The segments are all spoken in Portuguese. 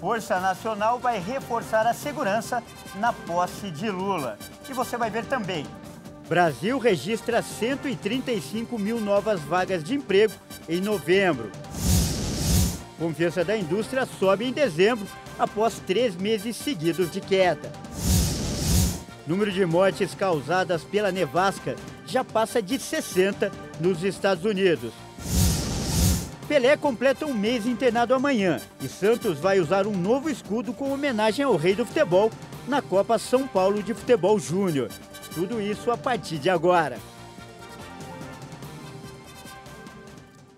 Força Nacional vai reforçar a segurança na posse de Lula. E você vai ver também. Brasil registra 135 mil novas vagas de emprego em novembro. Confiança da indústria sobe em dezembro, após 3 meses seguidos de queda. Número de mortes causadas pela nevasca já passa de 60 nos Estados Unidos. Pelé completa um mês internado amanhã e Santos vai usar um novo escudo com homenagem ao rei do futebol na Copa São Paulo de Futebol Júnior. Tudo isso a partir de agora.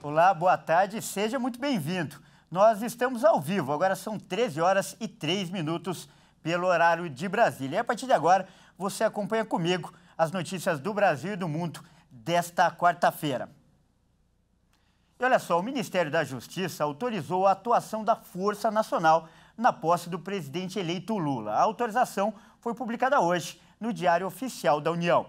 Olá, boa tarde, seja muito bem-vindo. Nós estamos ao vivo, agora são 13 horas e 3 minutos pelo horário de Brasília. E a partir de agora, você acompanha comigo as notícias do Brasil e do mundo desta quarta-feira. E olha só, o Ministério da Justiça autorizou a atuação da Força Nacional na posse do presidente eleito Lula. A autorização foi publicada hoje no Diário Oficial da União.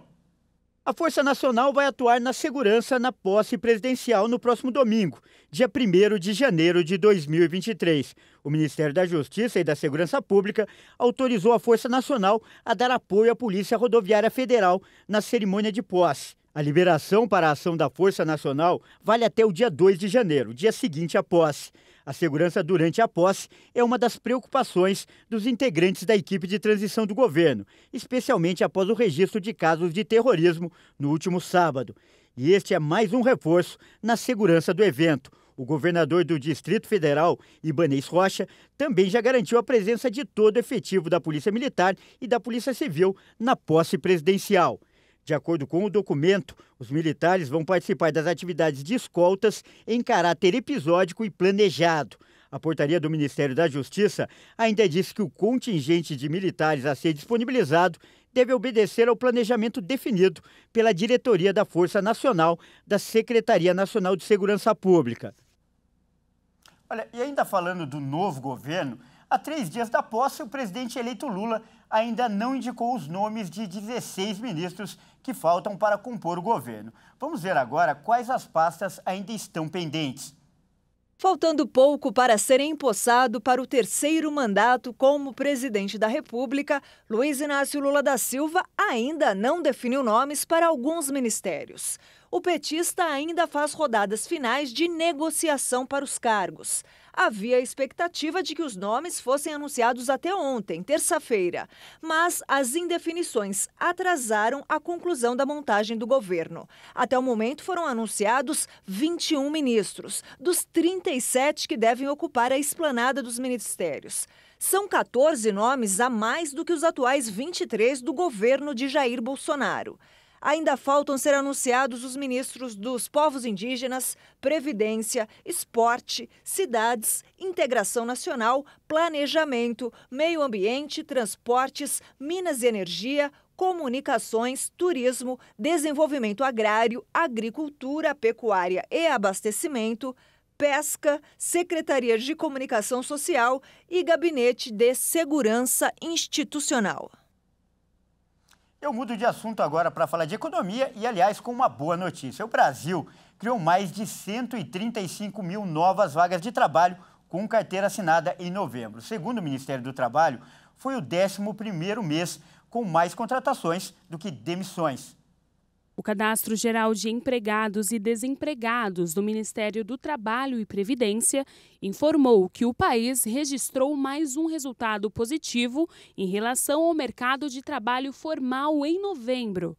A Força Nacional vai atuar na segurança na posse presidencial no próximo domingo, dia 1º de janeiro de 2023. O Ministério da Justiça e da Segurança Pública autorizou a Força Nacional a dar apoio à Polícia Rodoviária Federal na cerimônia de posse. A liberação para a ação da Força Nacional vale até o dia 2 de janeiro, dia seguinte à posse. A segurança durante a posse é uma das preocupações dos integrantes da equipe de transição do governo, especialmente após o registro de casos de terrorismo no último sábado. E este é mais um reforço na segurança do evento. O governador do Distrito Federal, Ibanez Rocha, também já garantiu a presença de todo o efetivo da Polícia Militar e da Polícia Civil na posse presidencial. De acordo com o documento, os militares vão participar das atividades de escoltas em caráter episódico e planejado. A portaria do Ministério da Justiça ainda diz que o contingente de militares a ser disponibilizado deve obedecer ao planejamento definido pela diretoria da Força Nacional da Secretaria Nacional de Segurança Pública. Olha, e ainda falando do novo governo, há 3 dias da posse, o presidente eleito Lula ainda não indicou os nomes de 16 ministros que faltam para compor o governo. Vamos ver agora quais as pastas ainda estão pendentes. Faltando pouco para ser empossado para o 3º mandato como presidente da República, Luiz Inácio Lula da Silva ainda não definiu nomes para alguns ministérios. O petista ainda faz rodadas finais de negociação para os cargos. Havia a expectativa de que os nomes fossem anunciados até ontem, terça-feira, mas as indefinições atrasaram a conclusão da montagem do governo. Até o momento foram anunciados 21 ministros, dos 37 que devem ocupar a esplanada dos ministérios. São 14 nomes a mais do que os atuais 23 do governo de Jair Bolsonaro. Ainda faltam ser anunciados os ministros dos povos indígenas, Previdência, Esporte, Cidades, Integração Nacional, Planejamento, Meio Ambiente, Transportes, Minas e Energia, Comunicações, Turismo, Desenvolvimento Agrário, Agricultura, Pecuária e Abastecimento, Pesca, Secretaria de Comunicação Social e Gabinete de Segurança Institucional. Eu mudo de assunto agora para falar de economia e, aliás, com uma boa notícia. O Brasil criou mais de 135 mil novas vagas de trabalho com carteira assinada em novembro. Segundo o Ministério do Trabalho, foi o 11º mês com mais contratações do que demissões. O Cadastro Geral de Empregados e Desempregados do Ministério do Trabalho e Previdência informou que o país registrou mais um resultado positivo em relação ao mercado de trabalho formal em novembro.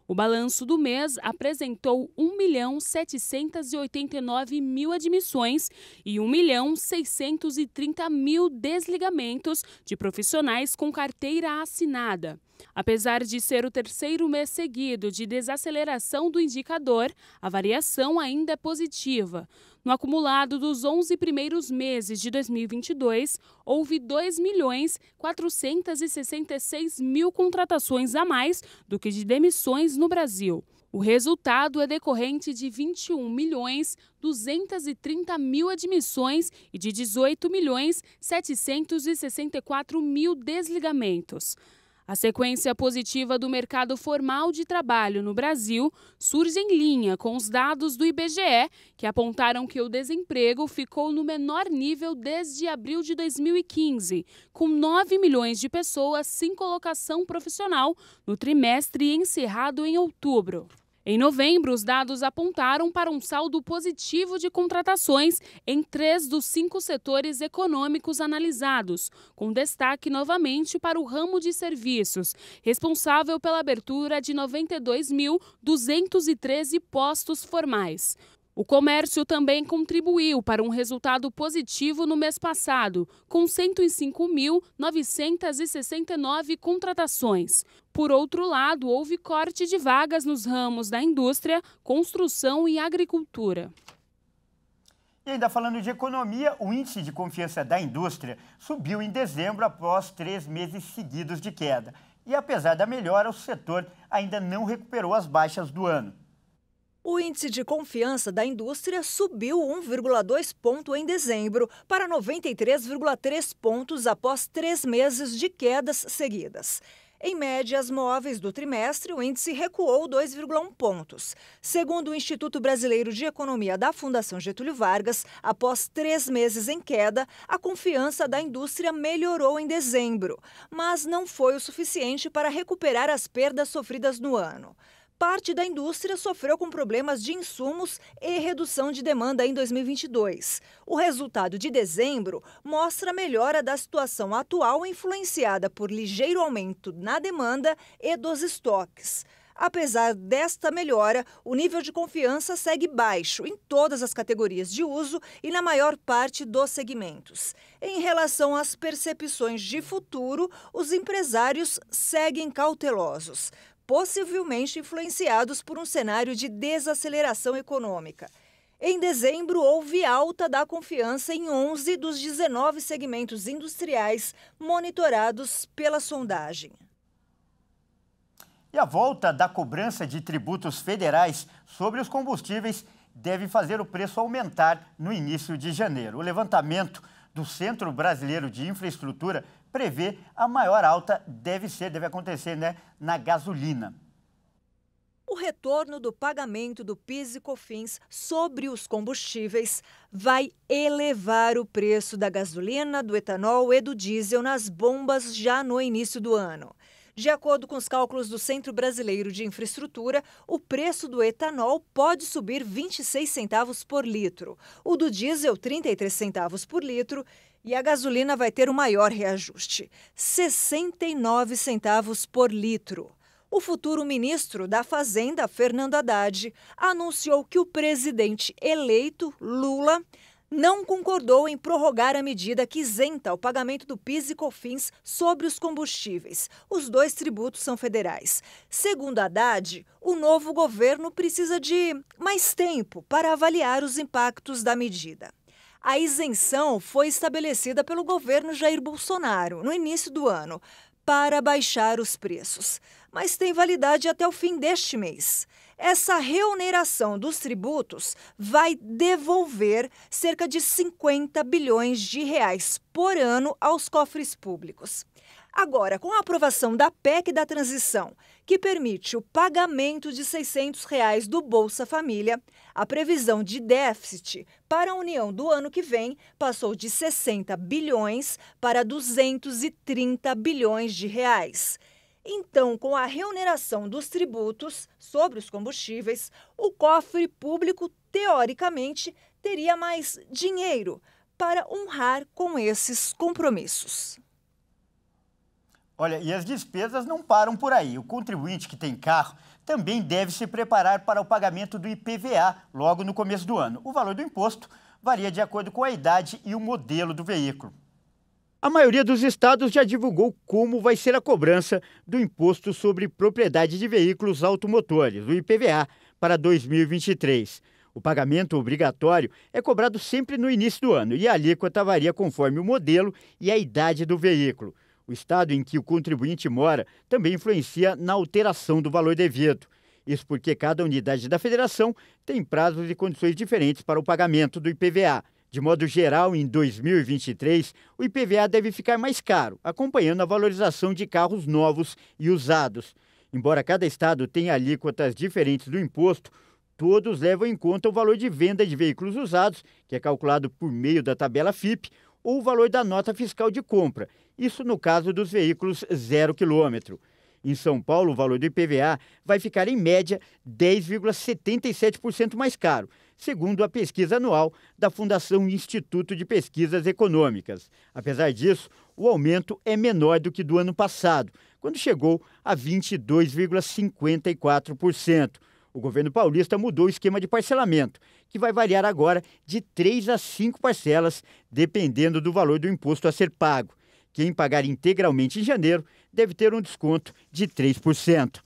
O balanço do mês apresentou 1.789.000 admissões e 1.630.000 desligamentos de profissionais com carteira assinada. Apesar de ser o 3º mês seguido de desaceleração do indicador, a variação ainda é positiva. No acumulado dos 11 primeiros meses de 2022, houve 2.466.000 contratações a mais do que de demissões no Brasil. O resultado é decorrente de 21.230.000 admissões e de 18.764.000 desligamentos. A sequência positiva do mercado formal de trabalho no Brasil surge em linha com os dados do IBGE, que apontaram que o desemprego ficou no menor nível desde abril de 2015, com 9 milhões de pessoas sem colocação profissional no trimestre encerrado em outubro. Em novembro, os dados apontaram para um saldo positivo de contratações em 3 dos 5 setores econômicos analisados, com destaque novamente para o ramo de serviços, responsável pela abertura de 92.213 postos formais. O comércio também contribuiu para um resultado positivo no mês passado, com 105.969 contratações. Por outro lado, houve corte de vagas nos ramos da indústria, construção e agricultura. E ainda falando de economia, o índice de confiança da indústria subiu em dezembro após 3 meses seguidos de queda. E apesar da melhora, o setor ainda não recuperou as baixas do ano. O índice de confiança da indústria subiu 1,2 ponto em dezembro para 93,3 pontos após 3 meses de quedas seguidas. Em médias móveis do trimestre, o índice recuou 2,1 pontos. Segundo o Instituto Brasileiro de Economia da Fundação Getúlio Vargas, após 3 meses em queda, a confiança da indústria melhorou em dezembro, mas não foi o suficiente para recuperar as perdas sofridas no ano. Parte da indústria sofreu com problemas de insumos e redução de demanda em 2022. O resultado de dezembro mostra a melhora da situação atual, influenciada por ligeiro aumento na demanda e dos estoques. Apesar desta melhora, o nível de confiança segue baixo em todas as categorias de uso e na maior parte dos segmentos. Em relação às percepções de futuro, os empresários seguem cautelosos, possivelmente influenciados por um cenário de desaceleração econômica. Em dezembro, houve alta da confiança em 11 dos 19 segmentos industriais monitorados pela sondagem. E a volta da cobrança de tributos federais sobre os combustíveis deve fazer o preço aumentar no início de janeiro. O levantamento do Centro Brasileiro de Infraestrutura prevê a maior alta deve acontecer, na gasolina. O retorno do pagamento do PIS e COFINS sobre os combustíveis vai elevar o preço da gasolina, do etanol e do diesel nas bombas já no início do ano. De acordo com os cálculos do Centro Brasileiro de Infraestrutura, o preço do etanol pode subir 26 centavos por litro, o do diesel 33 centavos por litro e a gasolina vai ter o maior reajuste, 69 centavos por litro. O futuro ministro da Fazenda, Fernando Haddad, anunciou que o presidente eleito, Lula, não concordou em prorrogar a medida que isenta o pagamento do PIS e COFINS sobre os combustíveis. Os 2 tributos são federais. Segundo Haddad, o novo governo precisa de mais tempo para avaliar os impactos da medida. A isenção foi estabelecida pelo governo Jair Bolsonaro no início do ano para baixar os preços, mas tem validade até o fim deste mês. Essa reoneração dos tributos vai devolver cerca de 50 bilhões de reais por ano aos cofres públicos. Agora, com a aprovação da PEC da transição, que permite o pagamento de R$ 600 do Bolsa Família, a previsão de déficit para a União do ano que vem passou de 60 bilhões para 230 bilhões de reais. Então, com a reoneração dos tributos sobre os combustíveis, o cofre público, teoricamente, teria mais dinheiro para honrar com esses compromissos. Olha, e as despesas não param por aí. O contribuinte que tem carro também deve se preparar para o pagamento do IPVA logo no começo do ano. O valor do imposto varia de acordo com a idade e o modelo do veículo. A maioria dos estados já divulgou como vai ser a cobrança do Imposto sobre Propriedade de Veículos Automotores, o IPVA, para 2023. O pagamento obrigatório é cobrado sempre no início do ano e a alíquota varia conforme o modelo e a idade do veículo. O estado em que o contribuinte mora também influencia na alteração do valor devido. Isso porque cada unidade da federação tem prazos e condições diferentes para o pagamento do IPVA. De modo geral, em 2023, o IPVA deve ficar mais caro, acompanhando a valorização de carros novos e usados. Embora cada estado tenha alíquotas diferentes do imposto, todos levam em conta o valor de venda de veículos usados, que é calculado por meio da tabela FIPE, ou o valor da nota fiscal de compra, isso no caso dos veículos 0 quilômetro. Em São Paulo, o valor do IPVA vai ficar, em média, 10,77% mais caro, segundo a pesquisa anual da Fundação Instituto de Pesquisas Econômicas. Apesar disso, o aumento é menor do que do ano passado, quando chegou a 22,54%. O governo paulista mudou o esquema de parcelamento, que vai variar agora de 3 a 5 parcelas, dependendo do valor do imposto a ser pago. Quem pagar integralmente em janeiro deve ter um desconto de 3%.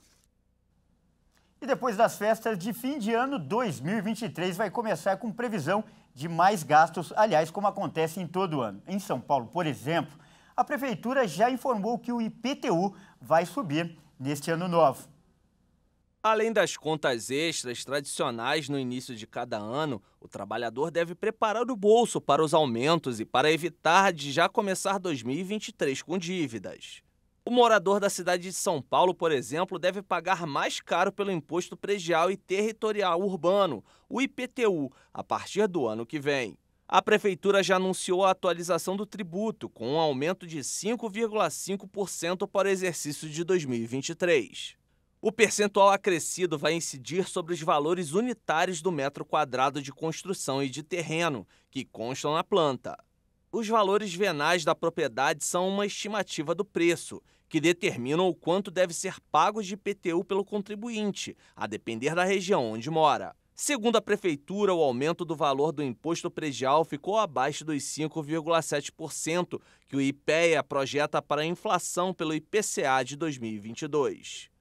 E depois das festas de fim de ano, 2023 vai começar com previsão de mais gastos, aliás, como acontece em todo ano. Em São Paulo, por exemplo, a Prefeitura já informou que o IPTU vai subir neste ano novo. Além das contas extras tradicionais no início de cada ano, o trabalhador deve preparar o bolso para os aumentos e para evitar de já começar 2023 com dívidas. O morador da cidade de São Paulo, por exemplo, deve pagar mais caro pelo Imposto Predial e Territorial Urbano, o IPTU, a partir do ano que vem. A Prefeitura já anunciou a atualização do tributo, com um aumento de 5,5% para o exercício de 2023. O percentual acrescido vai incidir sobre os valores unitários do metro quadrado de construção e de terreno, que constam na planta. Os valores venais da propriedade são uma estimativa do preço, que determinam o quanto deve ser pago de IPTU pelo contribuinte, a depender da região onde mora. Segundo a Prefeitura, o aumento do valor do imposto predial ficou abaixo dos 5,7% que o IPEA projeta para a inflação pelo IPCA de 2022.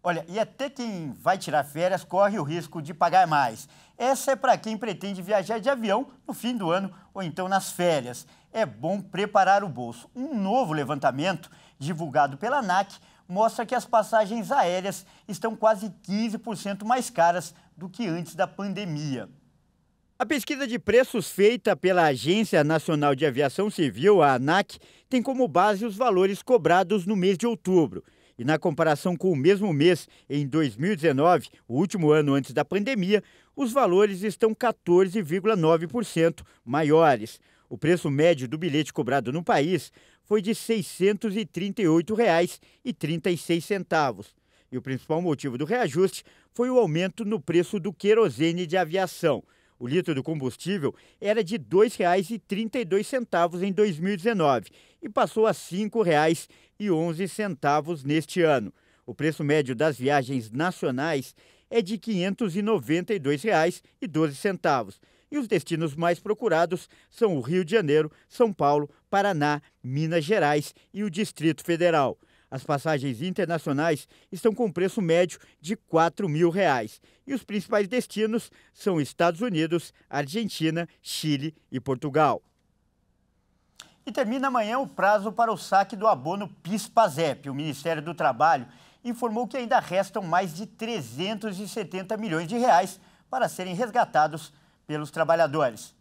Olha, e até quem vai tirar férias corre o risco de pagar mais. Essa é para quem pretende viajar de avião no fim do ano ou então nas férias. É bom preparar o bolso. Um novo levantamento divulgado pela ANAC mostra que as passagens aéreas estão quase 15% mais caras do que antes da pandemia. A pesquisa de preços feita pela Agência Nacional de Aviação Civil, a ANAC, tem como base os valores cobrados no mês de outubro. E na comparação com o mesmo mês em 2019, o último ano antes da pandemia, os valores estão 14,9% maiores. O preço médio do bilhete cobrado no país foi de R$ 638,36. E o principal motivo do reajuste foi o aumento no preço do querosene de aviação. O litro do combustível era de R$ 2,32 em 2019 e passou a R$ 5,11 neste ano. O preço médio das viagens nacionais é de R$ 592,12. E os destinos mais procurados são o Rio de Janeiro, São Paulo, Paraná, Minas Gerais e o Distrito Federal. As passagens internacionais estão com preço médio de R$ 4.000. E os principais destinos são Estados Unidos, Argentina, Chile e Portugal. E termina amanhã o prazo para o saque do abono PIS/PASEP. O Ministério do Trabalho informou que ainda restam mais de 370 milhões de reais para serem resgatados pelos trabalhadores.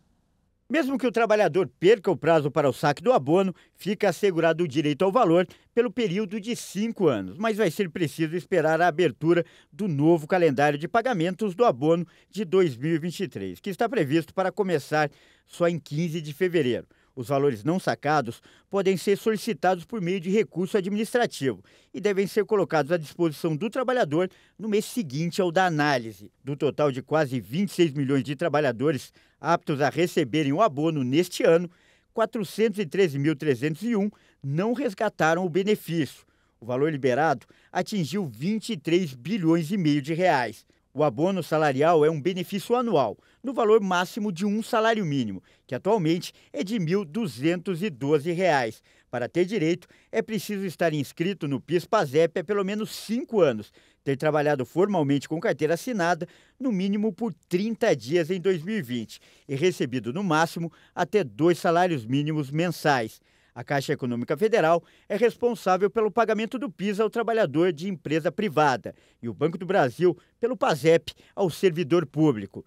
Mesmo que o trabalhador perca o prazo para o saque do abono, fica assegurado o direito ao valor pelo período de 5 anos, mas vai ser preciso esperar a abertura do novo calendário de pagamentos do abono de 2023, que está previsto para começar só em 15 de fevereiro. Os valores não sacados podem ser solicitados por meio de recurso administrativo e devem ser colocados à disposição do trabalhador no mês seguinte ao da análise. Do total de quase 26 milhões de trabalhadores aptos a receberem o abono neste ano, 413.301 não resgataram o benefício. O valor liberado atingiu 23 bilhões e meio de reais. O abono salarial é um benefício anual, no valor máximo de um salário mínimo, que atualmente é de R$ 1.212. Para ter direito, é preciso estar inscrito no PIS/PASEP há pelo menos 5 anos, ter trabalhado formalmente com carteira assinada, no mínimo por 30 dias em 2020, e recebido no máximo até 2 salários mínimos mensais. A Caixa Econômica Federal é responsável pelo pagamento do PIS ao trabalhador de empresa privada e o Banco do Brasil pelo PASEP ao servidor público.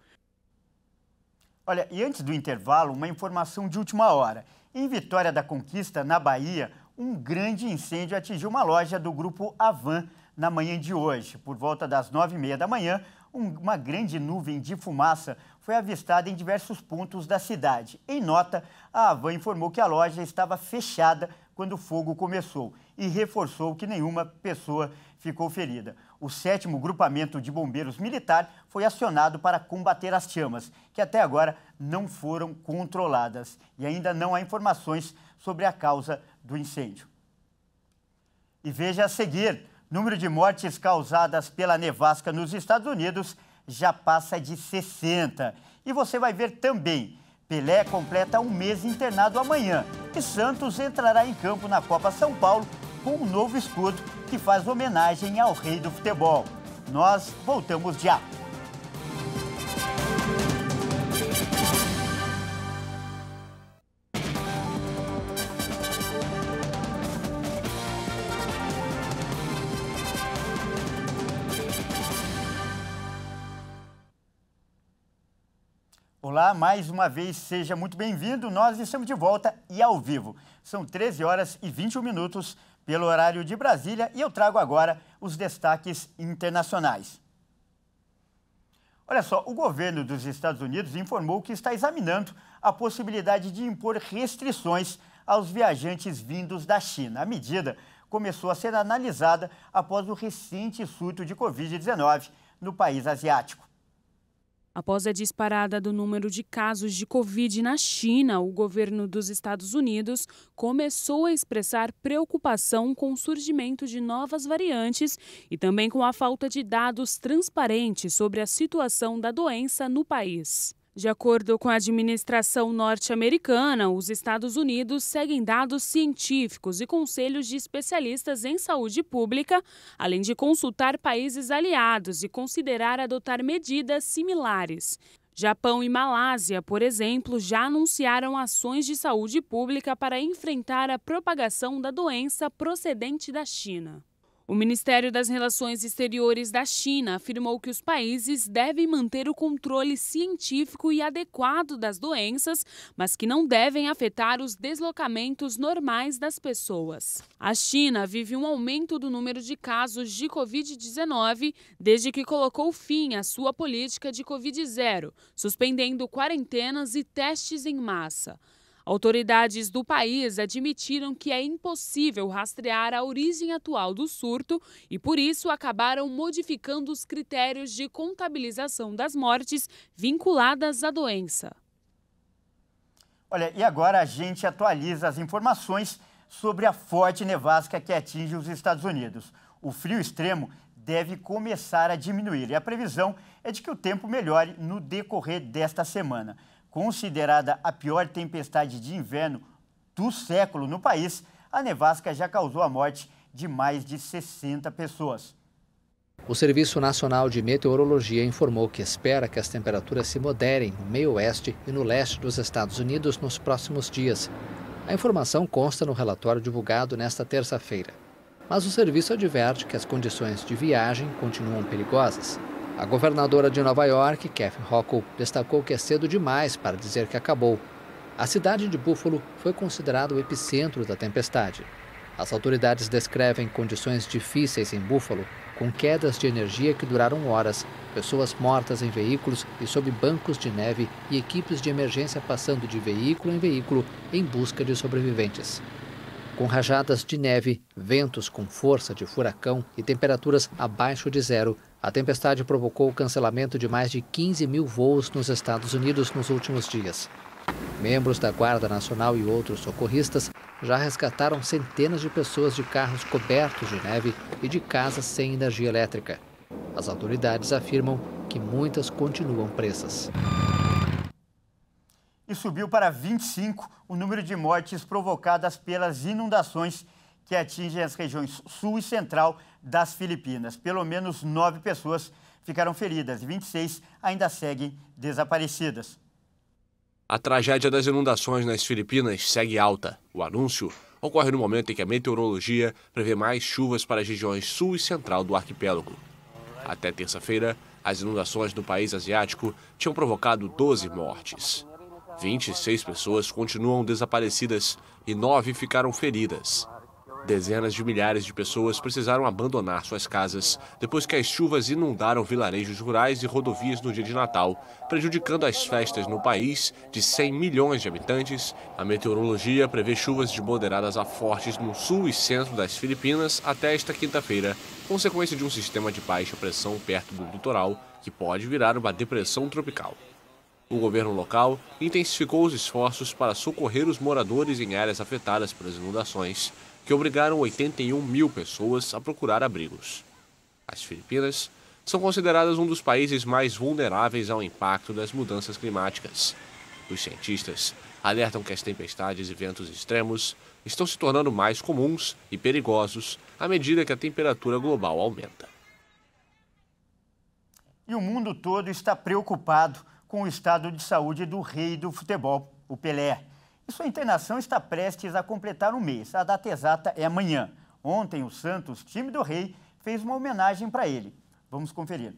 Olha, e antes do intervalo, uma informação de última hora. Em Vitória da Conquista, na Bahia, um grande incêndio atingiu uma loja do Grupo Avan na manhã de hoje. Por volta das 9h30 da manhã, uma grande nuvem de fumaça foi avistada em diversos pontos da cidade. Em nota, a Avan informou que a loja estava fechada quando o fogo começou e reforçou que nenhuma pessoa ficou ferida. O 7º Grupamento de Bombeiros Militar foi acionado para combater as chamas, que até agora não foram controladas. E ainda não há informações sobre a causa do incêndio. E veja a seguir, número de mortes causadas pela nevasca nos Estados Unidos já passa de 60. E você vai ver também, Pelé completa um mês internado amanhã e Santos entrará em campo na Copa São Paulo com um novo escudo que faz homenagem ao rei do futebol. Nós voltamos já. Olá, mais uma vez, seja muito bem-vindo. Nós estamos de volta e ao vivo. São 13h21 pelo horário de Brasília e eu trago agora os destaques internacionais. Olha só, o governo dos Estados Unidos informou que está examinando a possibilidade de impor restrições aos viajantes vindos da China. A medida começou a ser analisada após o recente surto de Covid-19 no país asiático. Após a disparada do número de casos de Covid na China, o governo dos Estados Unidos começou a expressar preocupação com o surgimento de novas variantes e também com a falta de dados transparentes sobre a situação da doença no país. De acordo com a administração norte-americana, os Estados Unidos seguem dados científicos e conselhos de especialistas em saúde pública, além de consultar países aliados e considerar adotar medidas similares. Japão e Malásia, por exemplo, já anunciaram ações de saúde pública para enfrentar a propagação da doença procedente da China. O Ministério das Relações Exteriores da China afirmou que os países devem manter o controle científico e adequado das doenças, mas que não devem afetar os deslocamentos normais das pessoas. A China vive um aumento do número de casos de Covid-19 desde que colocou fim à sua política de Covid-0, suspendendo quarentenas e testes em massa. Autoridades do país admitiram que é impossível rastrear a origem atual do surto e, por isso, acabaram modificando os critérios de contabilização das mortes vinculadas à doença. Olha, e agora a gente atualiza as informações sobre a forte nevasca que atinge os Estados Unidos. O frio extremo deve começar a diminuir e a previsão é de que o tempo melhore no decorrer desta semana. Considerada a pior tempestade de inverno do século no país, a nevasca já causou a morte de mais de 60 pessoas. O Serviço Nacional de Meteorologia informou que espera que as temperaturas se moderem no meio-oeste e no leste dos Estados Unidos nos próximos dias. A informação consta no relatório divulgado nesta terça-feira. Mas o serviço adverte que as condições de viagem continuam perigosas. A governadora de Nova York, Kathy Hochul, destacou que é cedo demais para dizer que acabou. A cidade de Buffalo foi considerada o epicentro da tempestade. As autoridades descrevem condições difíceis em Buffalo, com quedas de energia que duraram horas, pessoas mortas em veículos e sob bancos de neve e equipes de emergência passando de veículo em veículo em busca de sobreviventes. Com rajadas de neve, ventos com força de furacão e temperaturas abaixo de zero, a tempestade provocou o cancelamento de mais de 15 mil voos nos Estados Unidos nos últimos dias. Membros da Guarda Nacional e outros socorristas já resgataram centenas de pessoas de carros cobertos de neve e de casas sem energia elétrica. As autoridades afirmam que muitas continuam presas. E subiu para 25 o número de mortes provocadas pelas inundações que atingem as regiões sul e central das Filipinas. Pelo menos 9 pessoas ficaram feridas e 26 ainda seguem desaparecidas. A tragédia das inundações nas Filipinas segue alta. O anúncio ocorre no momento em que a meteorologia prevê mais chuvas para as regiões sul e central do arquipélago. Até terça-feira, As inundações do país asiático tinham provocado 12 mortes. 26 pessoas continuam desaparecidas e 9 ficaram feridas. Dezenas de milhares de pessoas precisaram abandonar suas casas depois que as chuvas inundaram vilarejos rurais e rodovias no dia de Natal, prejudicando as festas no país de 100 milhões de habitantes. A meteorologia prevê chuvas de moderadas a fortes no sul e centro das Filipinas até esta quinta-feira, consequência de um sistema de baixa pressão perto do litoral, que pode virar uma depressão tropical. O governo local intensificou os esforços para socorrer os moradores em áreas afetadas pelas inundações, que obrigaram 81 mil pessoas a procurar abrigos. As Filipinas são consideradas um dos países mais vulneráveis ao impacto das mudanças climáticas. Os cientistas alertam que as tempestades e ventos extremos estão se tornando mais comuns e perigosos à medida que a temperatura global aumenta. E o mundo todo está preocupado com o estado de saúde do rei do futebol, o Pelé. E sua internação está prestes a completar um mês. A data exata é amanhã. Ontem, o Santos, time do rei, fez uma homenagem para ele. Vamos conferir.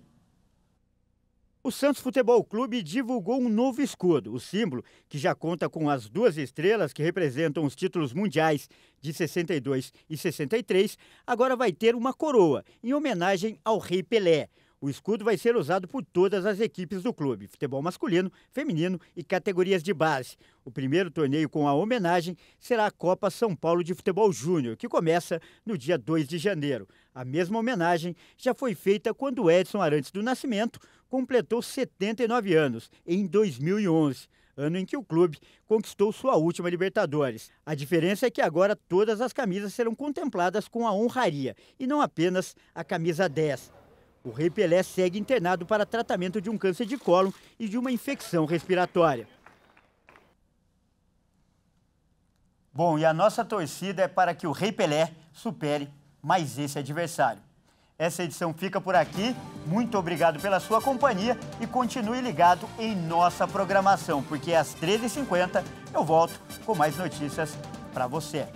O Santos Futebol Clube divulgou um novo escudo. O símbolo, que já conta com as 2 estrelas que representam os títulos mundiais de 62 e 63, agora vai ter uma coroa, em homenagem ao rei Pelé. O escudo vai ser usado por todas as equipes do clube, futebol masculino, feminino e categorias de base. O primeiro torneio com a homenagem será a Copa São Paulo de Futebol Júnior, que começa no dia 2 de janeiro. A mesma homenagem já foi feita quando Edson Arantes do Nascimento completou 79 anos, em 2011. Ano em que o clube conquistou sua última Libertadores. A diferença é que agora todas as camisas serão contempladas com a honraria, e não apenas a camisa 10. O rei Pelé segue internado para tratamento de um câncer de cólon e de uma infecção respiratória. Bom, e a nossa torcida é para que o rei Pelé supere mais esse adversário. Essa edição fica por aqui. Muito obrigado pela sua companhia e continue ligado em nossa programação, porque às 13h50 eu volto com mais notícias para você.